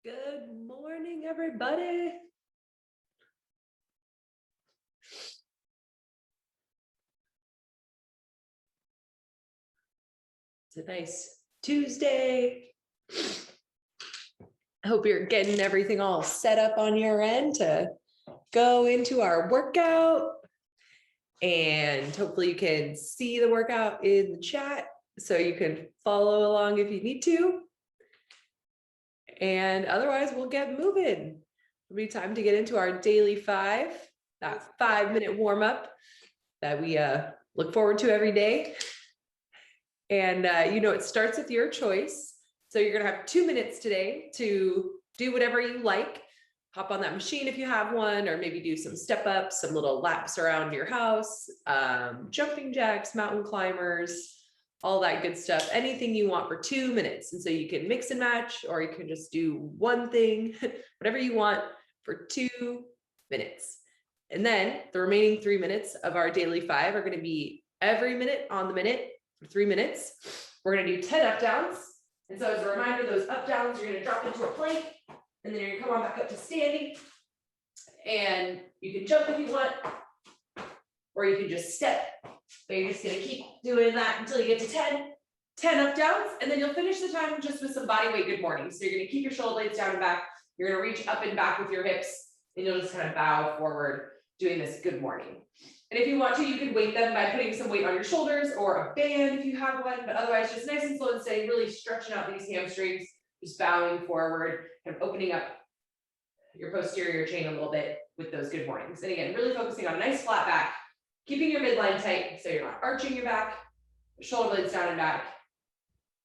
Good morning, everybody. It's a nice Tuesday. I hope you're getting everything all set up on your end to go into our workout. And hopefully you can see the workout in the chat so you can follow along if you need to. And otherwise, we'll get moving. It'll be time to get into our daily 5, that 5-minute warm up that we look forward to every day. And it starts with your choice. So you're gonna have 2 minutes today to do whatever you like. Hop on that machine if you have one, or maybe do some step ups, some little laps around your house, jumping jacks, mountain climbers, all that good stuff. Anything you want for 2 minutes. And so you can mix and match, or you can just do one thing, whatever you want for 2 minutes. And then the remaining 3 minutes of our daily 5 are going to be every minute on the minute for 3 minutes. We're going to do 10 up downs. And so as a reminder, those up downs, you're going to drop into a plank, and then you're going to come on back up to standing. And you can jump if you want, or you can just step. But you're just going to keep doing that until you get to 10 up downs, and then you'll finish the time just with some body weight good morning. So you're going to keep your shoulder blades down and back. You're going to reach up and back with your hips, and you'll just kind of bow forward doing this good morning. And if you want to, you can weight them by putting some weight on your shoulders or a band if you have one, but otherwise just nice and slow and steady, really stretching out these hamstrings, just bowing forward and opening up your posterior chain a little bit with those good mornings. And again, really focusing on a nice flat back, keeping your midline tight so you're not arching your back, shoulder blades down and back,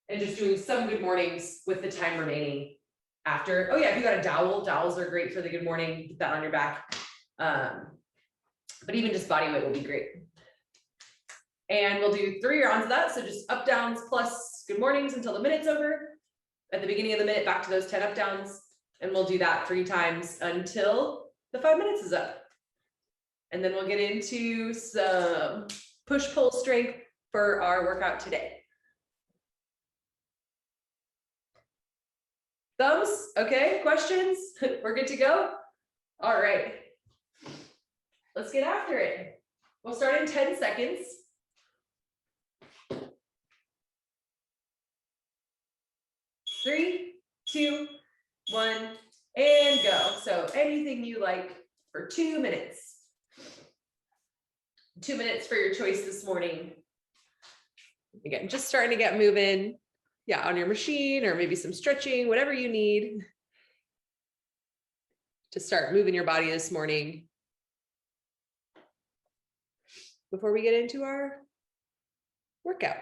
and just doing some good mornings with the time remaining after. Oh yeah, if you got a dowel, dowels are great for the good morning, put that on your back. But even just body weight will be great. And we'll do 3 rounds of that. So just up downs plus good mornings until the minute's over. At the beginning of the minute, back to those 10 up downs. And we'll do that 3 times until the 5 minutes is up. And then we'll get into some push-pull strength for our workout today. Thumbs? Okay, questions? We're good to go? All right. Let's get after it. We'll start in 10 seconds. 3, 2, 1, and go. So anything you like for 2 minutes. 2 minutes for your choice this morning. Again, just starting to get moving. Yeah, on your machine, or maybe some stretching, whatever you need to start moving your body this morning before we get into our workout.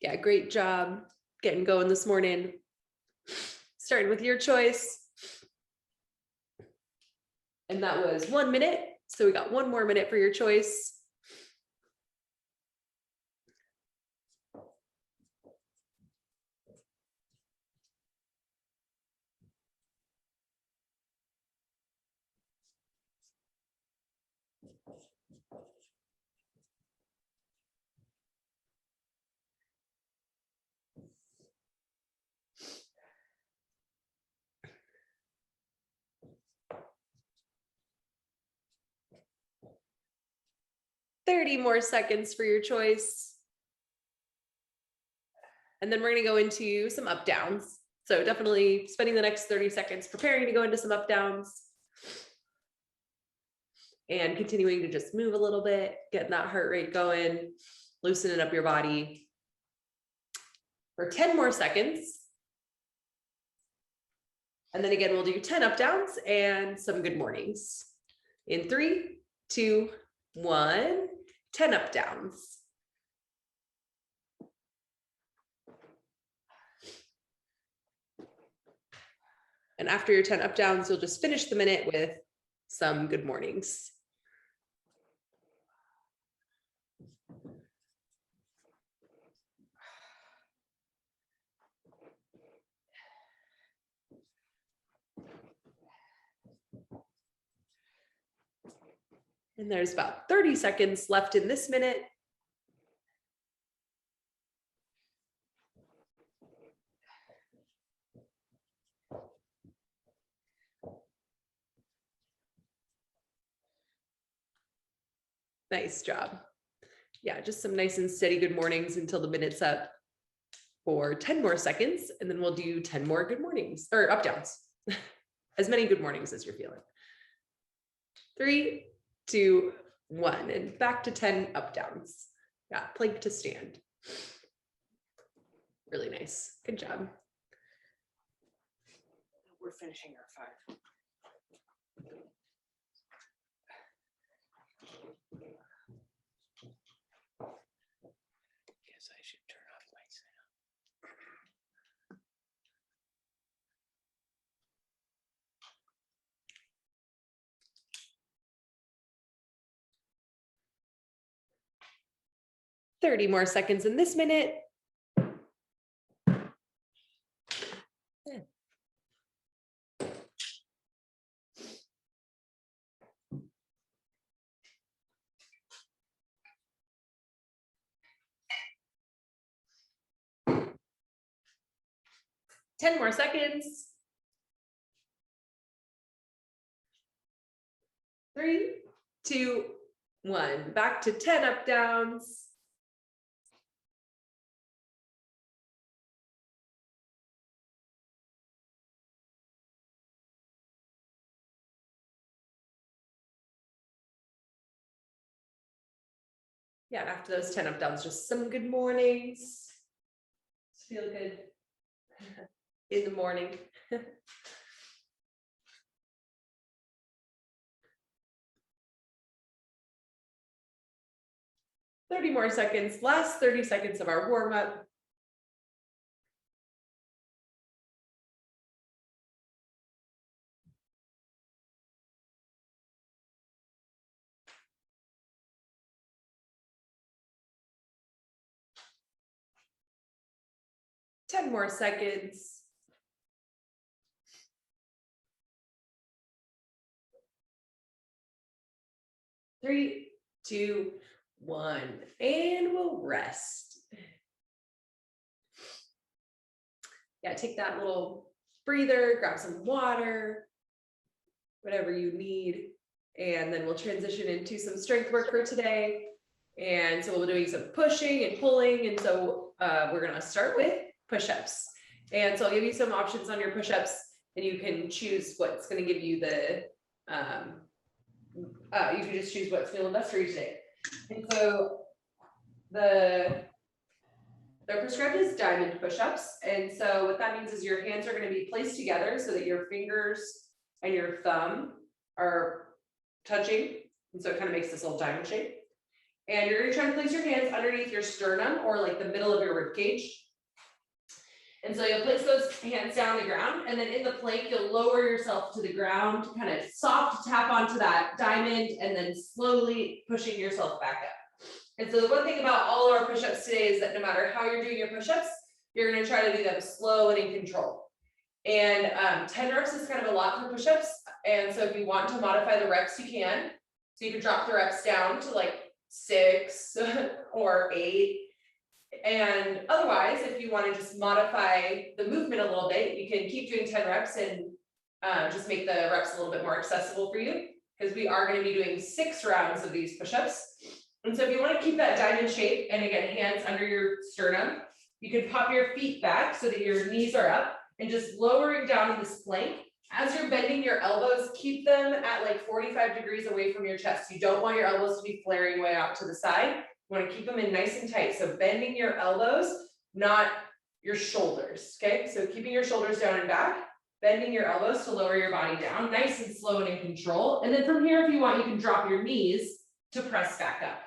Yeah, great job getting going this morning. Starting with your choice. And that was 1 minute. So we got 1 more minute for your choice. $30 more seconds for your choice. And then we're going to go into some up downs. So definitely spending the next 30 seconds preparing to go into some up downs. And continuing to just move a little bit, getting that heart rate going, loosening up your body. For 10 more seconds. And then again, we'll do 10 up downs and some good mornings. In 3, 2, 1, 10 up downs. And after your 10 up downs, you'll just finish the minute with some good mornings. And there's about 30 seconds left in this minute. Nice job. Yeah, just some nice and steady good mornings until the minute's up for 10 more seconds. And then we'll do 10 more good mornings or up downs. As many good mornings as you're feeling. 3, 2, 1, and back to 10 up downs. Yeah, plank to stand. Really nice. Good job. We're finishing our 5. Guess I should turn off my sound. 30 more seconds in this minute. Yeah. Ten more seconds. 3, 2, 1. Back to 10 up downs. Yeah, and after those 10 up downs, just some good mornings. Just feel good in the morning. 30 more seconds, last 30 seconds of our warm up. Ten more seconds. 3, 2, 1, and we'll rest. Yeah, take that little breather, grab some water, whatever you need, and then we'll transition into some strength work for today. And so we'll be doing some pushing and pulling, and so we're gonna start with push-ups. And so I'll give you some options on your push-ups, and you can choose what's gonna give you the, you can just choose what's feeling best for you today. And so the prescribed is diamond push-ups. And so what that means is your hands are going to be placed together so that your fingers and your thumb are touching. And so it kind of makes this little diamond shape. And you're going to try to place your hands underneath your sternum or like the middle of your rib cage. And so you'll place those hands down on the ground, and then in the plank, you'll lower yourself to the ground, kind of soft tap onto that diamond, and then slowly pushing yourself back up. And so the one thing about all of our push-ups today is that no matter how you're doing your push-ups, you're going to try to do them slow and in control. And 10 reps is kind of a lot for push-ups. And so if you want to modify the reps, you can. So you can drop the reps down to like 6 or 8. And otherwise, if you want to just modify the movement a little bit, you can keep doing 10 reps and just make the reps a little bit more accessible for you, because we are going to be doing 6 rounds of these push-ups. And so if you want to keep that diamond shape, and again, hands under your sternum, you can pop your feet back so that your knees are up and just lowering down in this plank. As you're bending your elbows, keep them at like 45 degrees away from your chest. You don't want your elbows to be flaring way out to the side. You want to keep them in nice and tight. So bending your elbows, not your shoulders. Okay, so keeping your shoulders down and back, bending your elbows to lower your body down, nice and slow and in control. And then from here, if you want, you can drop your knees to press back up.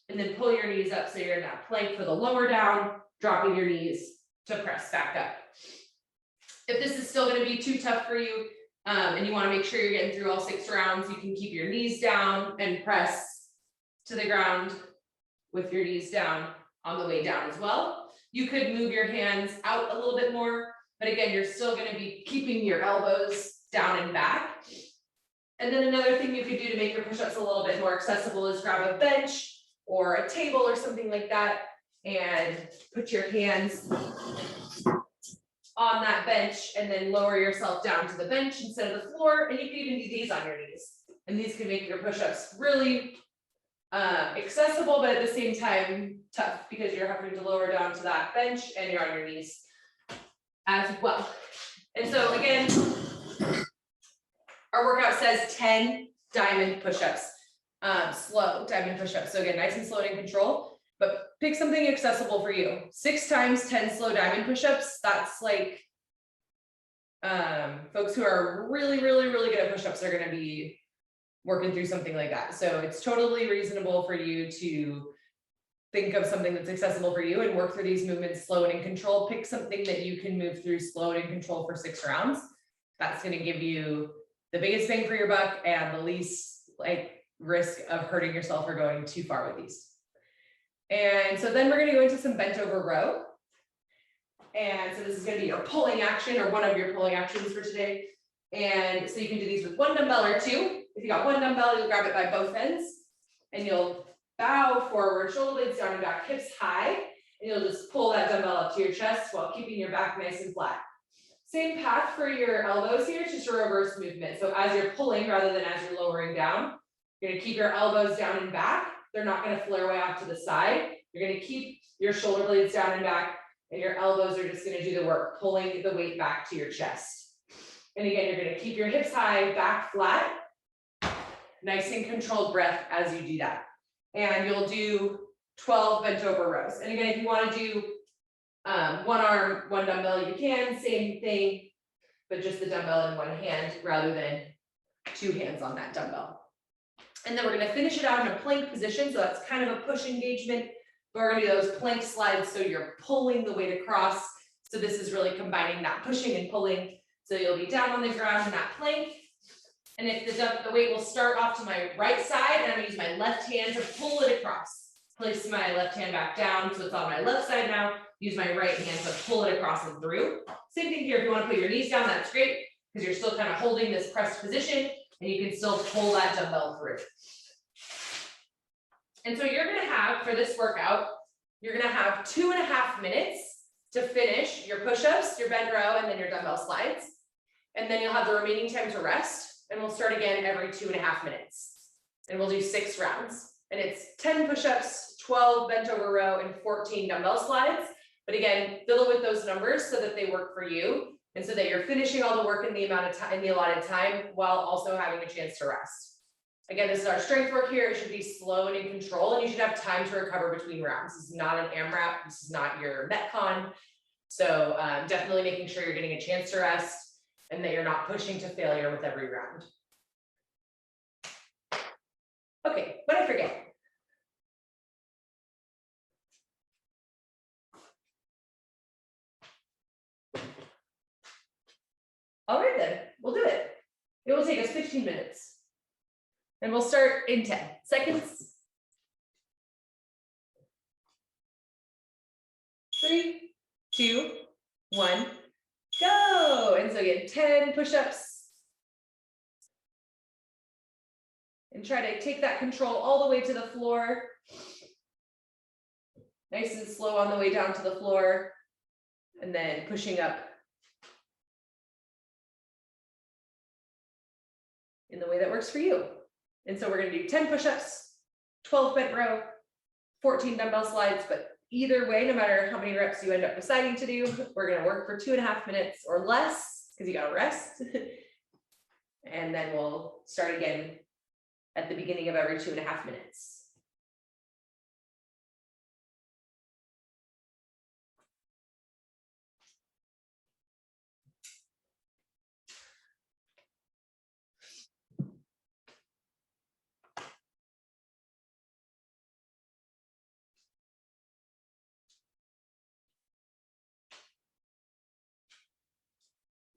And then pull your knees up so you're in that plank for the lower down, dropping your knees to press back up. If this is still going to be too tough for you, and you want to make sure you're getting through all 6 rounds, you can keep your knees down and press to the ground with your knees down on the way down as well. You could move your hands out a little bit more, but again, you're still going to be keeping your elbows down and back. And then another thing you could do to make your push-ups a little bit more accessible is grab a bench or a table or something like that and put your hands on that bench and then lower yourself down to the bench instead of the floor. And you can even do these on your knees. And these can make your push-ups really accessible, but at the same time tough because you're having to lower down to that bench and you're on your knees as well. And so again, our workout says 10 diamond push-ups, slow diamond push-ups. So again, nice and slow and in control, but pick something accessible for you. 6 times 10 slow diamond push-ups. That's like folks who are really good at push-ups are going to be working through something like that. So it's totally reasonable for you to think of something that's accessible for you and work through these movements slow and in control. Pick something that you can move through slow and in control for 6 rounds. That's going to give you the biggest bang for your buck and the least like risk of hurting yourself or going too far with these. And so then we're going to go into some bent over row. And so this is going to be your pulling action or one of your pulling actions for today. And so you can do these with 1 dumbbell or 2. If you got 1 dumbbell, you'll grab it by both ends and you'll bow forward, shoulder blades down and back, hips high, and you'll just pull that dumbbell up to your chest while keeping your back nice and flat. Same path for your elbows here, it's just a reverse movement. So as you're pulling rather than as you're lowering down, you're gonna keep your elbows down and back. They're not gonna flare way off to the side. You're gonna keep your shoulder blades down and back, and your elbows are just gonna do the work, pulling the weight back to your chest. And again, you're gonna keep your hips high, back flat, nice and controlled breath as you do that. And you'll do 12 bent over rows. And again, if you wanna do 1 arm, 1 dumbbell, you can, same thing, but just the dumbbell in 1 hand rather than 2 hands on that dumbbell. And then we're gonna finish it out in a plank position. So that's kind of a push engagement. We're gonna do those plank slides. So you're pulling the weight across. So this is really combining that pushing and pulling. So you'll be down on the ground in that plank. And if the weight will start off to my right side, and I'm gonna use my left hand to pull it across. Place my left hand back down, so it's on my left side now. Use my right hand to pull it across and through. Same thing here, if you wanna put your knees down, that's great, because you're still kind of holding this pressed position, and you can still pull that dumbbell through. And so you're gonna have, for this workout, you're gonna have 2.5 minutes to finish your push-ups, your bent row, and then your dumbbell slides. And then you'll have the remaining time to rest. And we'll start again every 2.5 minutes. And we'll do 6 rounds. And it's 10 push-ups, 12 bent over row, and 14 dumbbell slides. But again, fiddle with those numbers so that they work for you and so that you're finishing all the work in the amount of time, in the allotted time, while also having a chance to rest. Again, this is our strength work here. It should be slow and in control, and you should have time to recover between rounds. This is not an AMRAP. This is not your METCON. So definitely making sure you're getting a chance to rest and that you're not pushing to failure with every round. Okay, what did I forget? All right then, we'll do it. It will take us 15 minutes. And we'll start in 10 seconds. 3, 2, 1, go. And so again, 10 push-ups. And try to take that control all the way to the floor. Nice and slow on the way down to the floor. And then pushing up in the way that works for you. And so we're going to do 10 push-ups, 12 bent row, 14 dumbbell slides, but either way, no matter how many reps you end up deciding to do, we're going to work for 2.5 minutes or less because you got to rest. And then we'll start again at the beginning of every 2.5 minutes.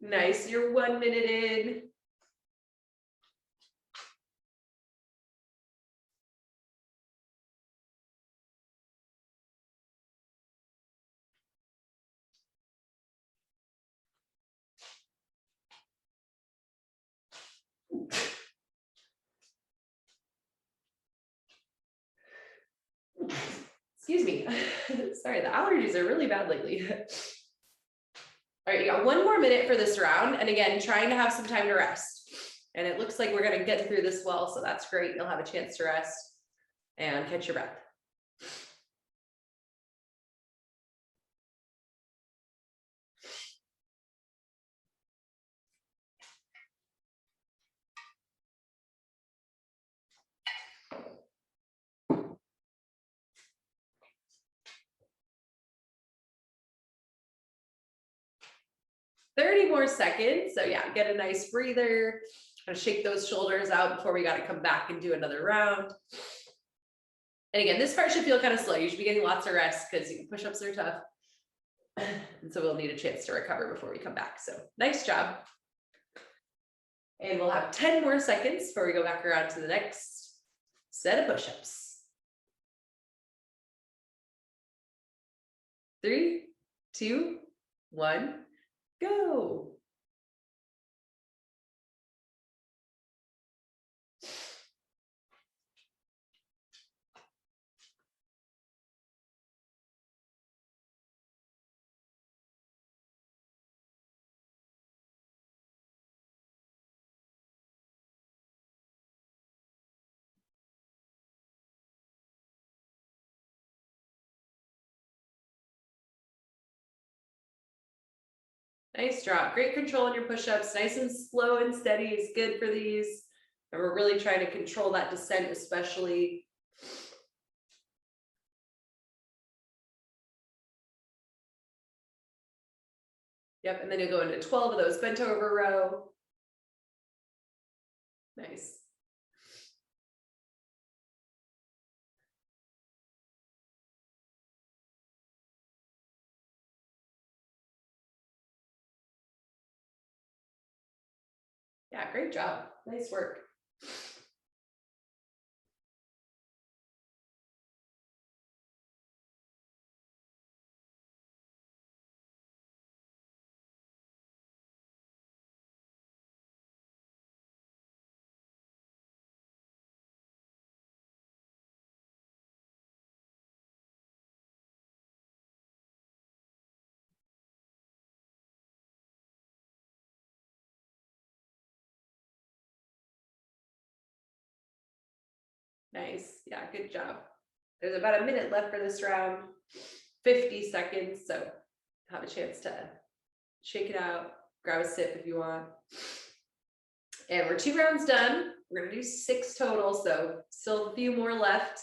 Nice, you're 1 minute in. Excuse me. Sorry, the allergies are really bad lately. All right, you got one more minute for this round. And again, trying to have some time to rest. And it looks like we're going to get through this well, so that's great. You'll have a chance to rest and catch your breath. "30 more seconds. So yeah, get a nice breather. Kind of shake those shoulders out before we got to come back and do another round. And again, this part should feel kind of slow. You should be getting lots of rest because push-ups are tough. And so we'll need a chance to recover before we come back. So nice job. And we'll have 10 more seconds before we go back around to the next set of push-ups. 3, 2, 1, go. Nice job. Great control on your push-ups. Nice and slow and steady is good for these. And we're really trying to control that descent, especially. Yep, and then you'll go into 12 of those bent over row. Nice. Yeah, great job. Nice work. Nice. Yeah, good job. There's about a minute left for this round, 50 seconds. So have a chance to shake it out, grab a sip if you want. And we're 2 rounds done. We're going to do 6 total. So still a few more left.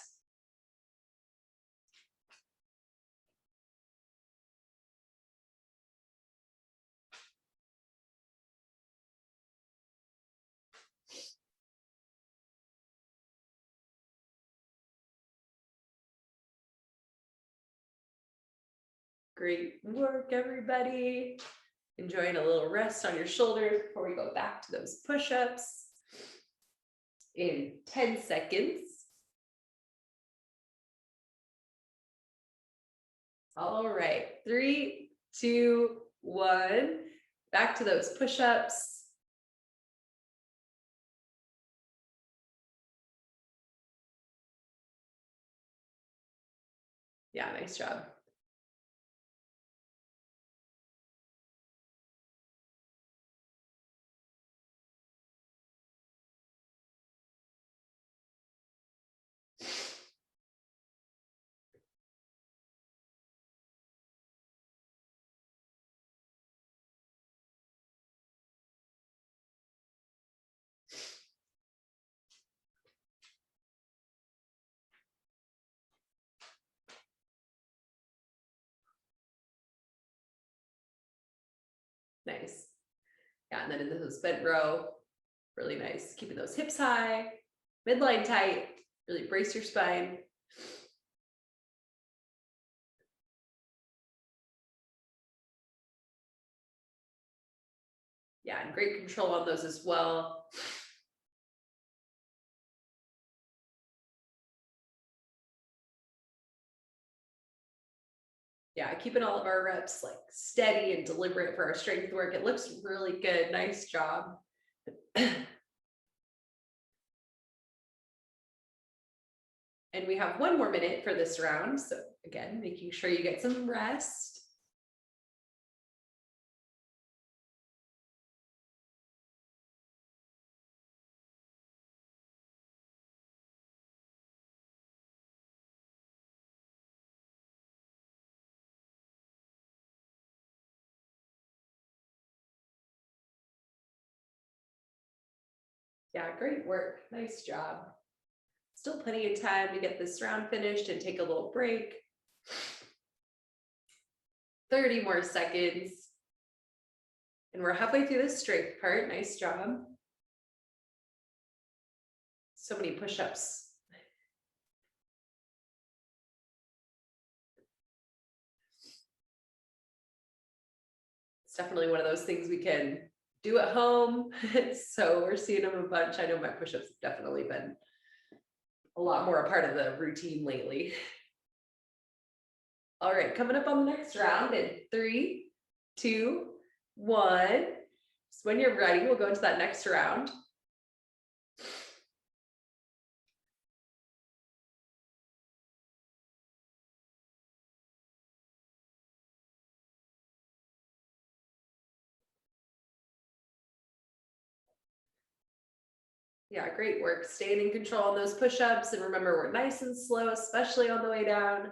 Great work, everybody. Enjoying a little rest on your shoulders before we go back to those push-ups in 10 seconds. All right, 3, 2, 1. Back to those push-ups. Yeah, nice job. Nice. Yeah, and then into those bent row, really nice. Keeping those hips high, midline tight, really brace your spine. Yeah, and great control on those as well. Yeah, keeping all of our reps like steady and deliberate for our strength work. It looks really good. Nice job. And we have 1 more minute for this round. So again, making sure you get some rest. Yeah, great work. Nice job. Still plenty of time to get this round finished and take a little break. 30 more seconds. And we're halfway through the strength part. Nice job. So many push-ups. It's definitely one of those things we can do at home. So we're seeing them a bunch. I know my push-ups have definitely been a lot more a part of the routine lately. All right, coming up on the next round in 3, 2, 1. So when you're ready, we'll go into that next round. Yeah, great work. Staying in control on those push-ups. And remember, we're nice and slow, especially on the way down.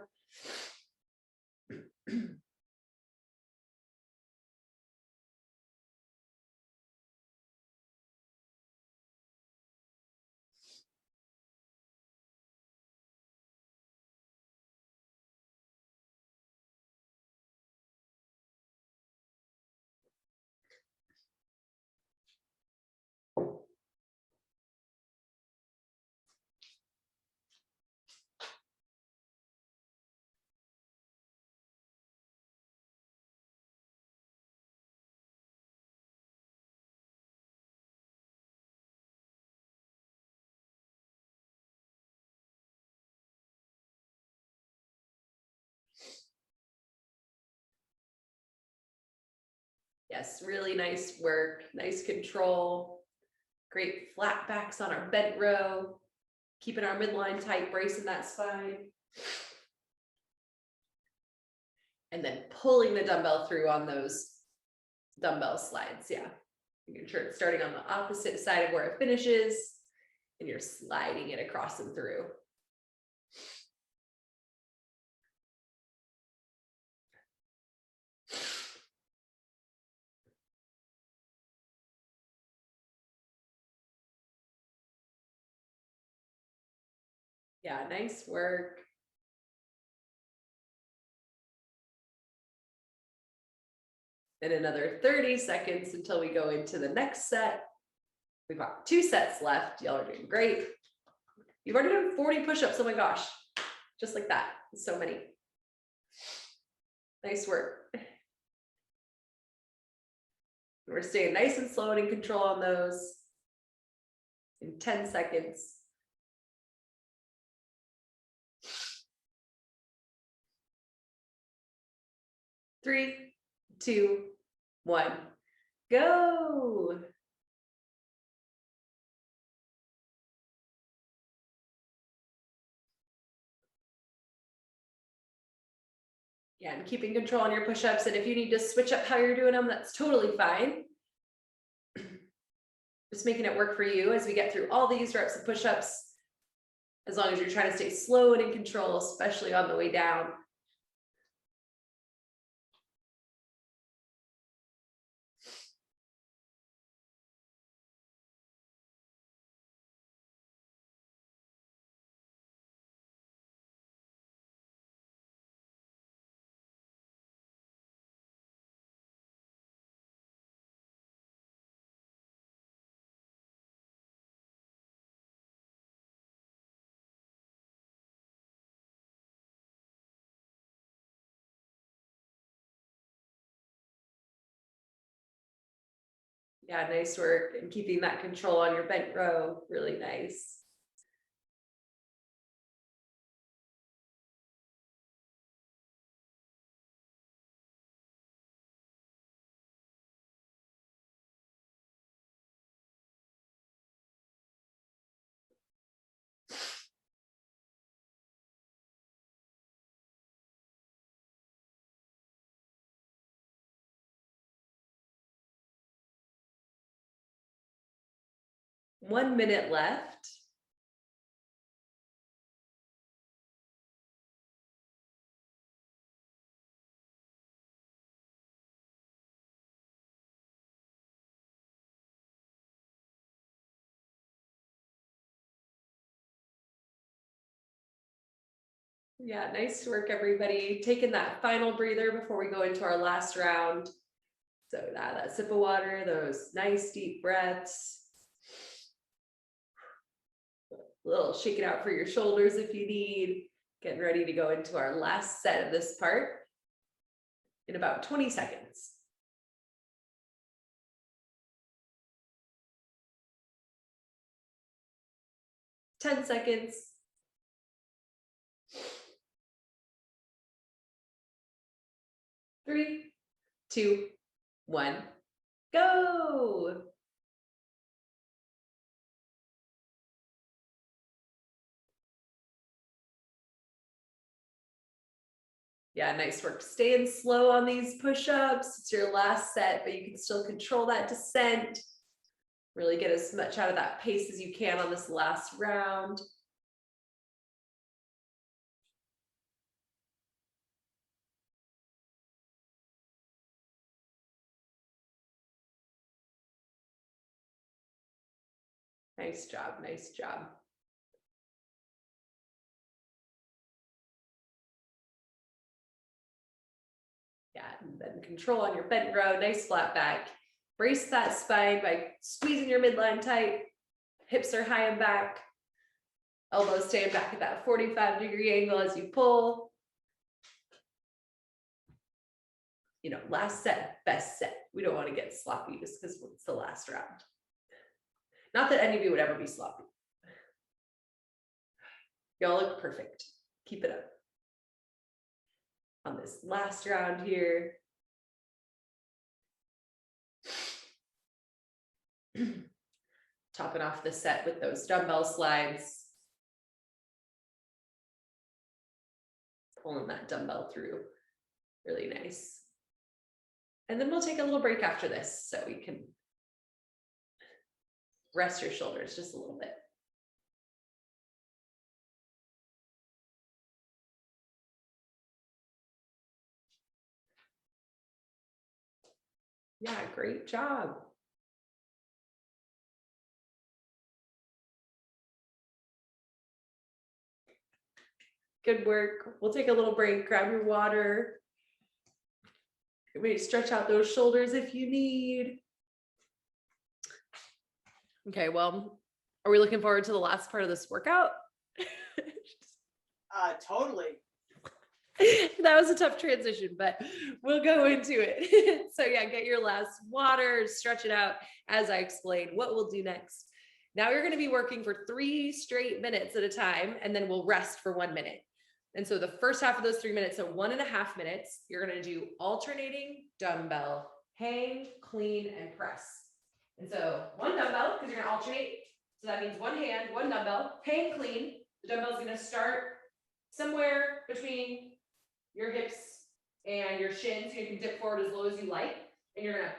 Yes, really nice work, nice control, great flat backs on our bent row, keeping our midline tight, bracing that spine. And then pulling the dumbbell through on those dumbbell slides, yeah. Making sure it's starting on the opposite side of where it finishes, and you're sliding it across and through. Yeah, nice work. Then another 30 seconds until we go into the next set. We've got 2 sets left. Y'all are doing great. You've already done 40 push-ups. Oh my gosh, just like that. So many. Nice work. We're staying nice and slow and in control on those in 10 seconds. 3, 2, 1, go. Yeah, and keeping control on your push-ups. And if you need to switch up how you're doing them, that's totally fine. Just making it work for you as we get through all these reps of push-ups, as long as you're trying to stay slow and in control, especially on the way down. Yeah, nice work. And keeping that control on your bent row, really nice. 1 minute left. Yeah, nice work, everybody. Taking that final breather before we go into our last round. So that sip of water, those nice deep breaths. A little shake it out for your shoulders if you need. Getting ready to go into our last set of this part in about 20 seconds. 10 seconds. 3, 2, 1, go. Yeah, nice work. Staying slow on these push-ups. It's your last set, but you can still control that descent. Really get as much out of that pace as you can on this last round. Nice job, nice job. Yeah, and then control on your bent row, nice flat back. Brace that spine by squeezing your midline tight. Hips are high and back. Elbows staying back at that 45-degree angle as you pull. You know, last set, best set. We don't want to get sloppy just because it's the last round. Not that any of you would ever be sloppy. Y'all look perfect. Keep it up. On this last round here. Topping off the set with those dumbbell slides. Pulling that dumbbell through. Really nice. And then we'll take a little break after this so we can rest your shoulders just a little bit. Yeah, great job. Good work. We'll take a little break, grab your water. Maybe stretch out those shoulders if you need. Okay, well, are we looking forward to the last part of this workout? Totally. That was a tough transition, but we'll go into it. So yeah, get your last water, stretch it out as I explained what we'll do next. Now you're going to be working for 3 straight minutes at a time, and then we'll rest for 1 minute. And so the first half of those 3 minutes, so 1.5 minutes, you're going to do alternating dumbbell, hang, clean, and press. And so 1 dumbbell, because you're going to alternate. So that means 1 hand, 1 dumbbell, hang clean. The dumbbell is going to start somewhere between your hips and your shins. You can dip forward as low as you like. And you're going to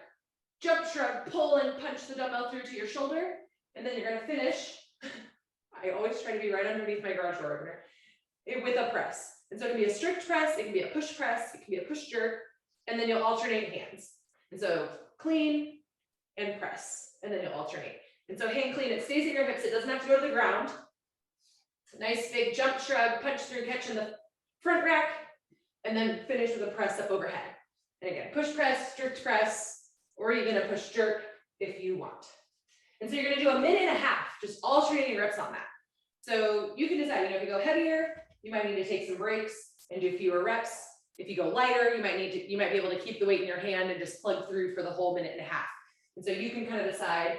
jump, shrug, pull, and punch the dumbbell through to your shoulder. And then you're going to finish. I always try to be right underneath my garage door opener. With a press. And so it can be a strict press, it can be a push press, it can be a push jerk, and then you'll alternate hands. And so clean and press, and then you'll alternate. And so hang clean, it stays at your hips, it doesn't have to go to the ground. Nice big jump, shrug, punch through, catch in the front rack, and then finish with a press up overhead. And again, push press, strict press, or even a push jerk if you want. And so you're gonna do 1.5 minutes, just alternating reps on that. So you can decide, you know, if you go heavier, you might need to take some breaks and do fewer reps. If you go lighter, you might be able to keep the weight in your hand and just plug through for the whole 1.5 minutes. And so you can kind of decide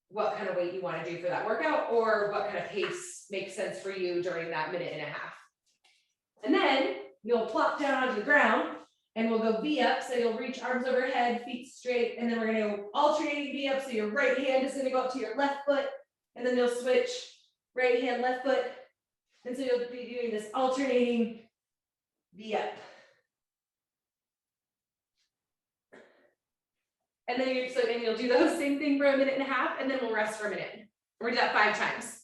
what kind of weight you want to do for that workout or what kind of pace makes sense for you during that 1.5 minutes. And then you'll plop down onto the ground and we'll go V up. So you'll reach arms overhead, feet straight, and then we're going to go alternating V up. So your right hand is going to go up to your left foot, and then you'll switch right hand, left foot. And so you'll be doing this alternating V up. And then you'll do the same thing for 1.5 minutes, and then we'll rest for a minute. We're gonna do that 5 times.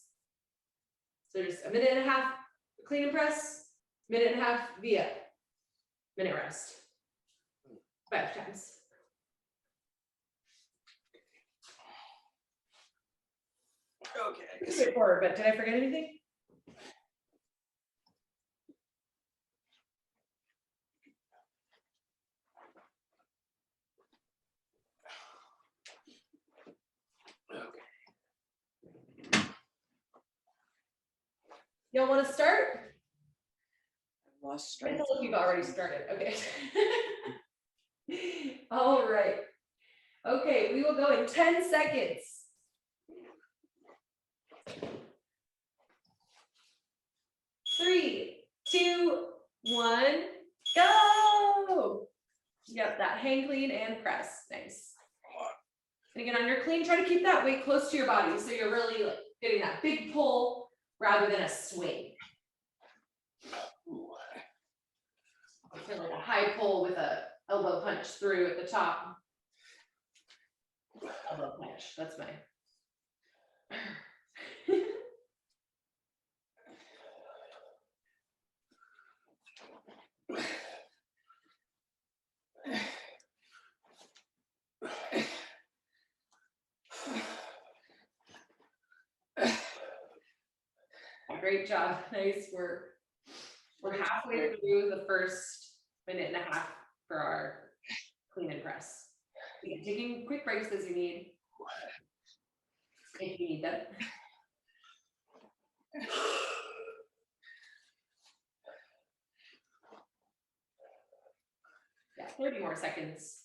So just a minute and a half clean and press, minute and a half V-up, minute rest. 5 times. Okay. Move it forward, but did I forget anything? Y'all want to start? Lost I don't strength. know if you've already started. Okay. All right. Okay, we will go in 10 seconds. 3, 2, 1, go. Yep, that hang clean and press. Nice. And again, on your clean, try to keep that weight close to your body so you're really like getting that big pull rather than a swing. I feel like a high pull with a elbow punch through at the top. Elbow punch, that's my. Great job, nice work. We're halfway through the first minute and a half for our clean and press. Again, taking quick breaks as you need, if you need them. Yeah, 30 more seconds.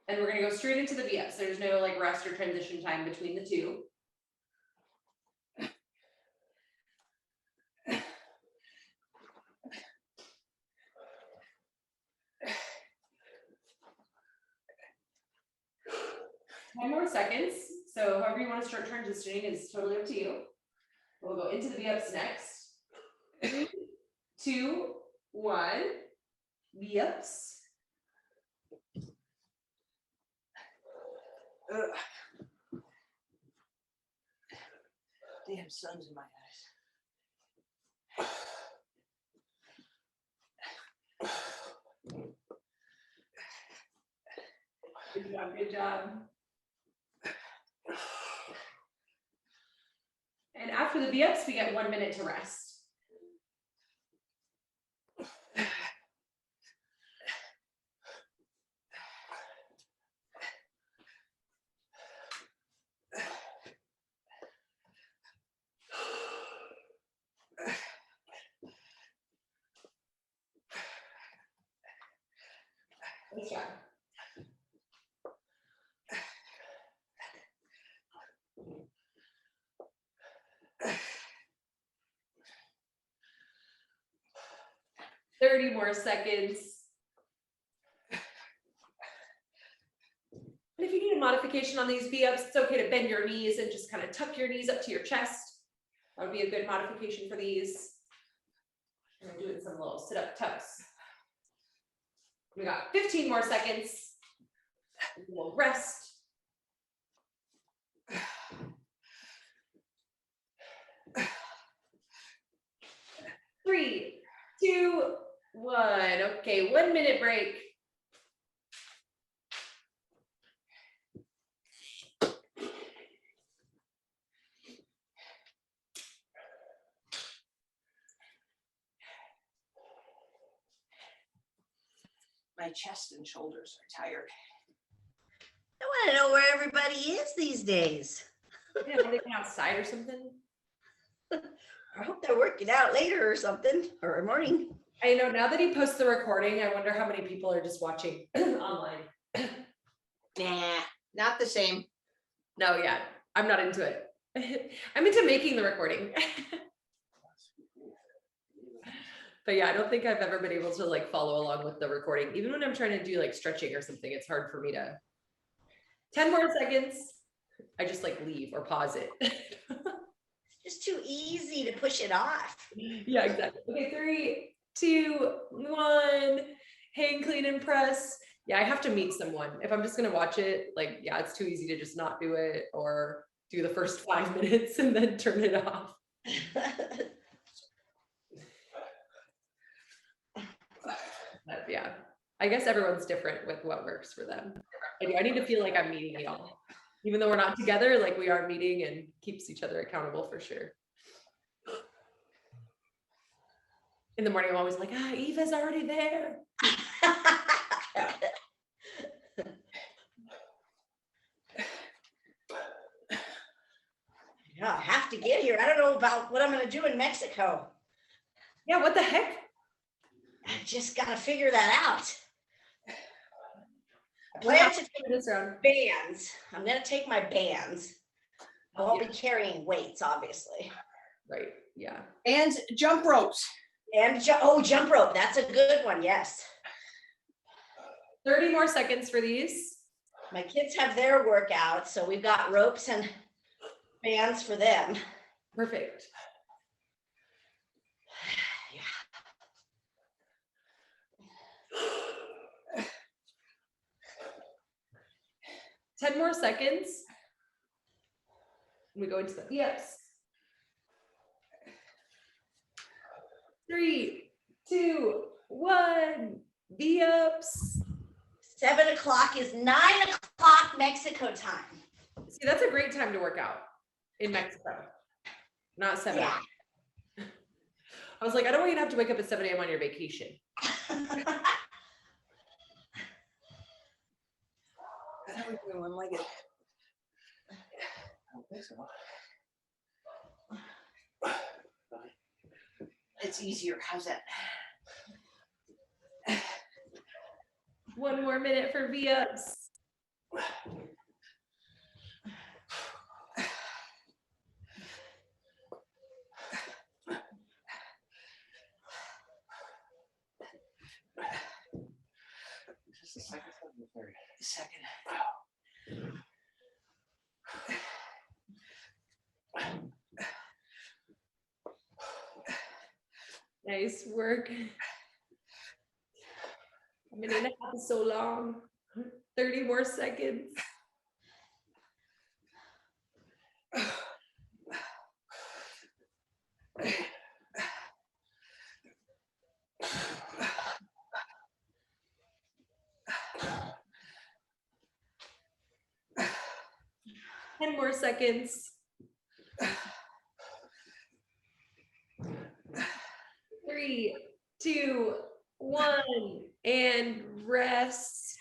And we're gonna go straight into the V-ups. There's no like rest or transition time between the two. Ten more seconds. So however you want to start transitioning is totally up to you. We'll go into the V-ups next. 3, 2, 1. V-ups. Damn sun's in my eyes. Good job, good job. And after the V-ups, we get 1 minute to rest. Nice job. Thirty more seconds. And if you need a modification on these V-ups, it's okay to bend your knees and just kind of tuck your knees up to your chest. That would be a good modification for these. And we're doing some little sit-up tucks. We got 15 more seconds. We'll rest. 3, 2, 1. Okay, 1 minute break. My chest and shoulders are tired. I want to know where everybody is these days. Yeah, are they going outside or something? I hope they're working out later or something, or morning. I know now that he posts the recording, I wonder how many people are just watching online. Nah, not the same. No, yeah, I'm not into it. I'm into making the recording. But yeah, I don't think I've ever been able to like follow along with the recording. Even when I'm trying to do like stretching or something, it's hard for me to. 10 more seconds. I just like leave or pause it. It's just too easy to push it off. Yeah, exactly. Okay, 3, 2, 1. Hang, clean, and press. Yeah, I have to meet someone. If I'm just gonna watch it, like, yeah, it's too easy to just not do it. Or do the first 5 minutes and then turn it off. But yeah, I guess everyone's different with what works for them. I need to feel like I'm meeting y'all. Even though we're not together, like we are meeting and keeps each other accountable for sure. In the morning, I'm always like, Eva's already there. Yeah, I have to get here. I don't know about what I'm going to do in Mexico. Yeah, what the heck? I just got to figure that out. I What plan to happened this round? take bands. I'm going to take my bands. I won't be carrying weights, obviously. Right, yeah. And jump ropes. And jump rope. That's a good one. Yes. 30 more seconds for these. My kids have their workout, so we've got ropes and bands for them. Perfect. Yeah. 10 more seconds. We go into the yes. 3, 2, 1. V-ups. 7 o'clock is 9 o'clock Mexico time. See, that's a great time to work out in Mexico. Not 7 Yeah. I was like, I don't want you to have to wake up at 7 a.m. on your vacation. I thought we were doing one-legged. I don't think so. It's easier. How's that? 1 more minute for V-ups. Just a second. Second. Nice work. A minute and a half is so long. 30 more seconds. Ten more seconds. 3, 2, 1, and rest.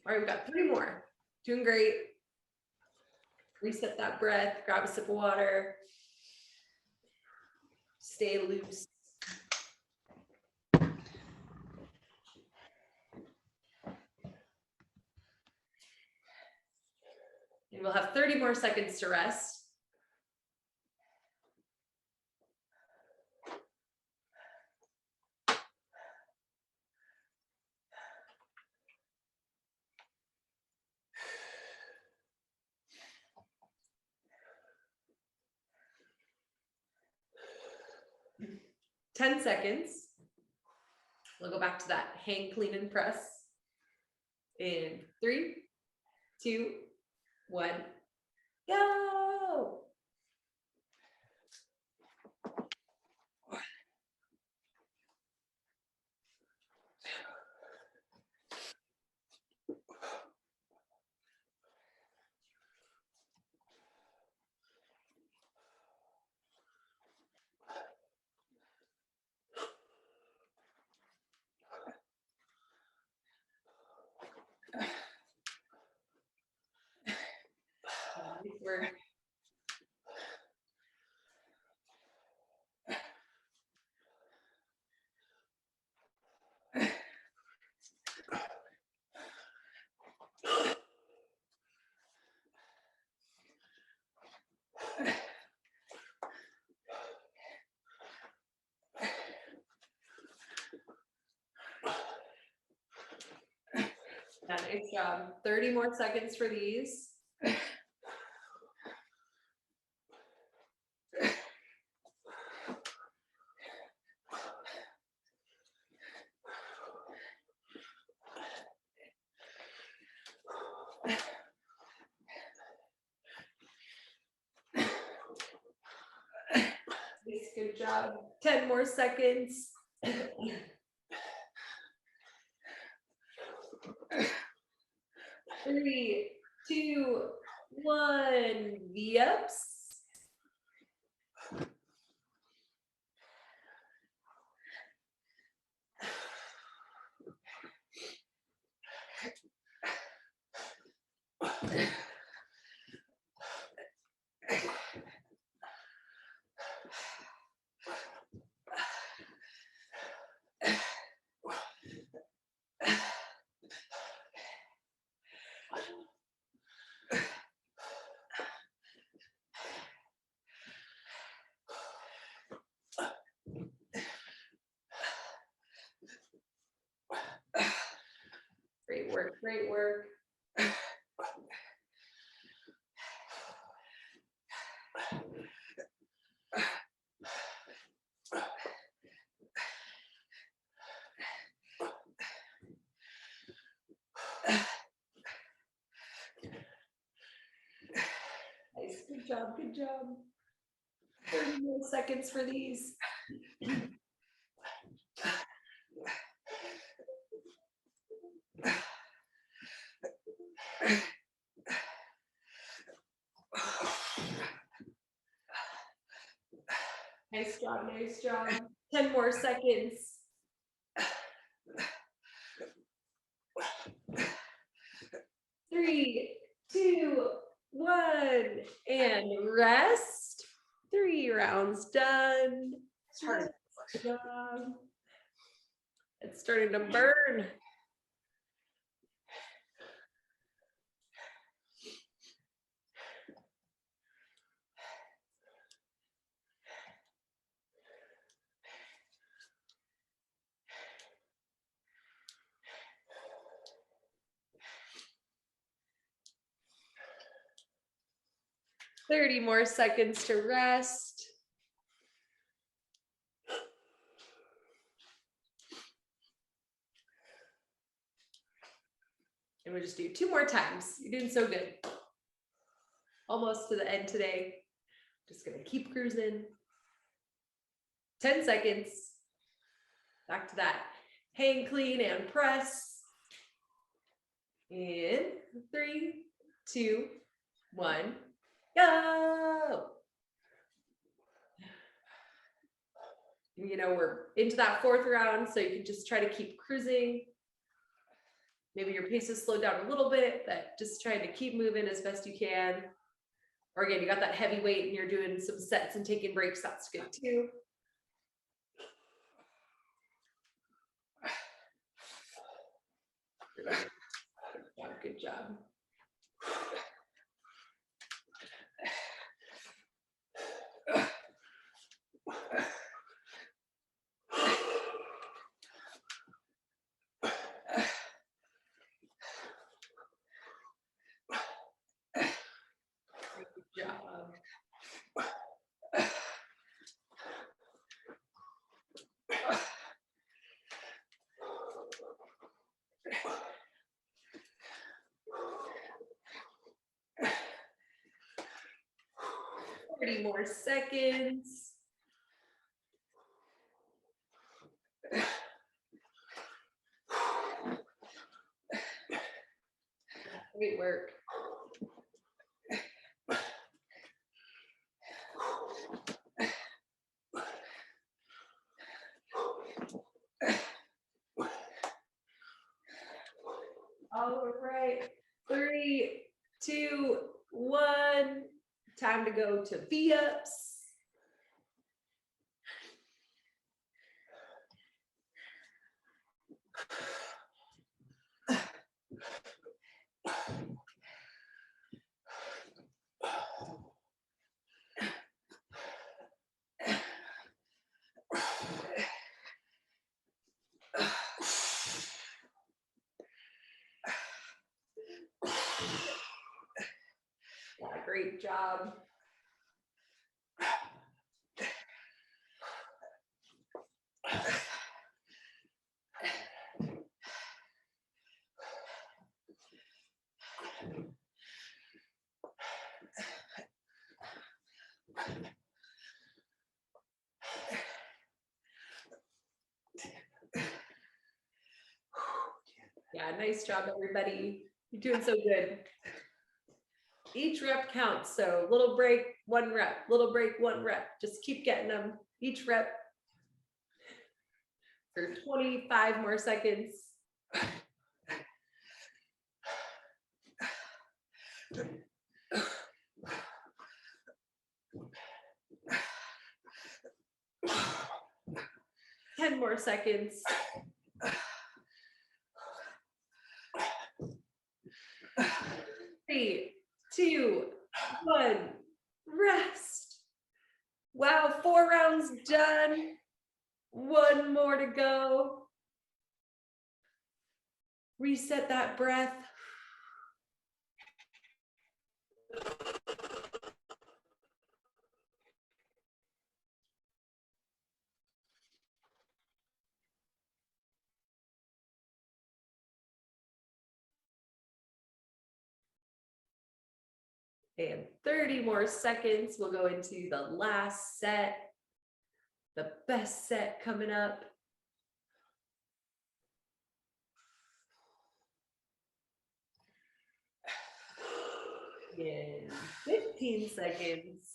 All right, we've got 3 more. Doing great. Reset that breath, grab a sip of water. Stay loose. And we'll have 30 more seconds to rest. Ten seconds. We'll go back to that hang, clean, and press. In 3, 2, 1, go. Nice work. Yeah, nice job. 30 more seconds for these. Nice, good job. 10 more seconds. 3, 2, 1. V-ups. Great work, great work. Nice, good job, good job. 30 more seconds for these. Nice job, nice job. 10 more seconds. 3, 2, 1, and rest. 3 rounds done. It's hard. Good job. It's starting to burn. Thirty more seconds to rest. And we'll just do 2 more times. You're doing so good. Almost to the end today. Just gonna keep cruising. 10 seconds. Back to that. Hang clean and press. In 3, 2, 1, go. You know, we're into that 4th round, so you can just try to keep cruising. Maybe your pace is slowed down a little bit, but just trying to keep moving as best you can. Or again, you got that heavy weight and you're doing some sets and taking breaks, that's good too. Good job. Good job. More seconds. Great work. All right. 3, 2, 1. Time to go to V-ups. Yeah, great job. Yeah, nice job, everybody. You're doing so good. Each rep counts. So little break, 1 rep, little break, 1 rep. Just keep getting them each rep for 25 more seconds. Ten more seconds. 3, 2, 1, rest. Wow, 4 rounds done. 1 more to go. Reset that breath. And 30 more seconds. We'll go into the last set, the best set coming up. In 15 seconds.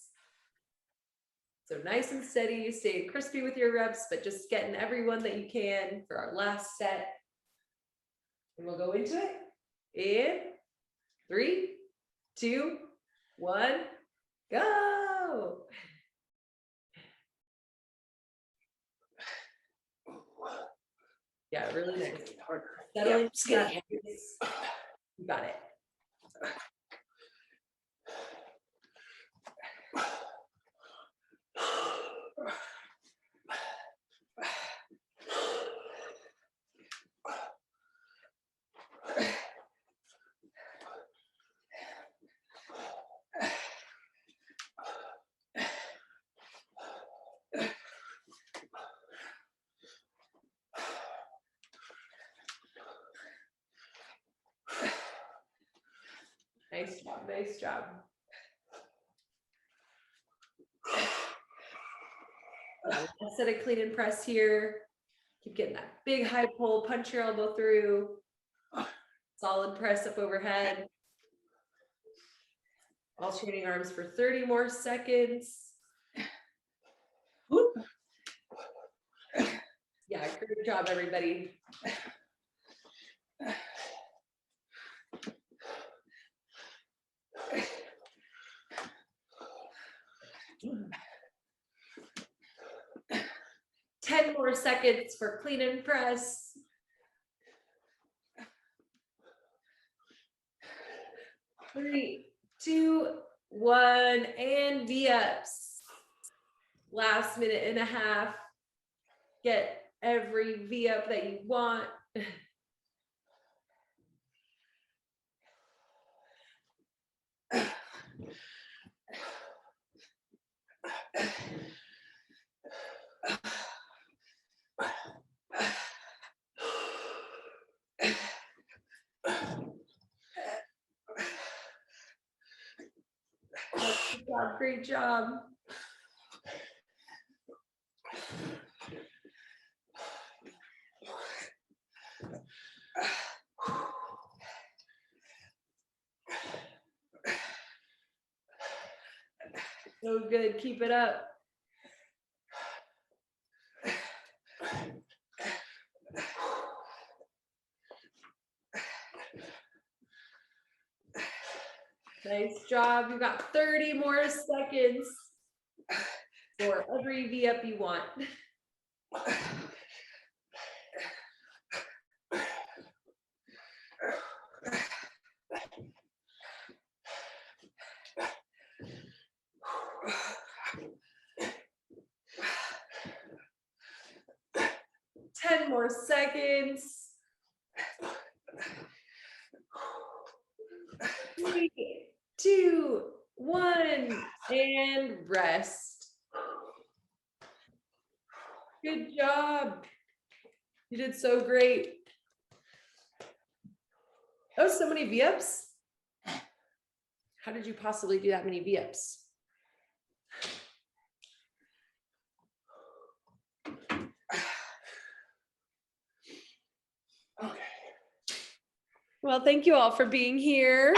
So nice and steady, stay crispy with your reps, but just getting everyone that you can for our last set. And we'll go into it in 3, 2, 1, go. Yeah, really nice. Settling, Yep, skinny. You got it. Nice job, nice job. Let's set a clean and press here. Keep getting that big high pull, punch your elbow through. Solid press up overhead. Alternating arms for 30 more seconds. Yeah, great job, everybody. Ten more seconds for clean and press. Three, 2, 1, and V-ups. Last minute and a half. Get every V-up that you want. Good job, great job. So good, keep it up. Nice job. You've got 30 more seconds for every V-up you want. Ten more seconds. 3, 2, 1, and rest. Good job. You did so great. Oh, so many V-ups. How did you possibly do that many V-ups? Okay. Well, thank you all for being here.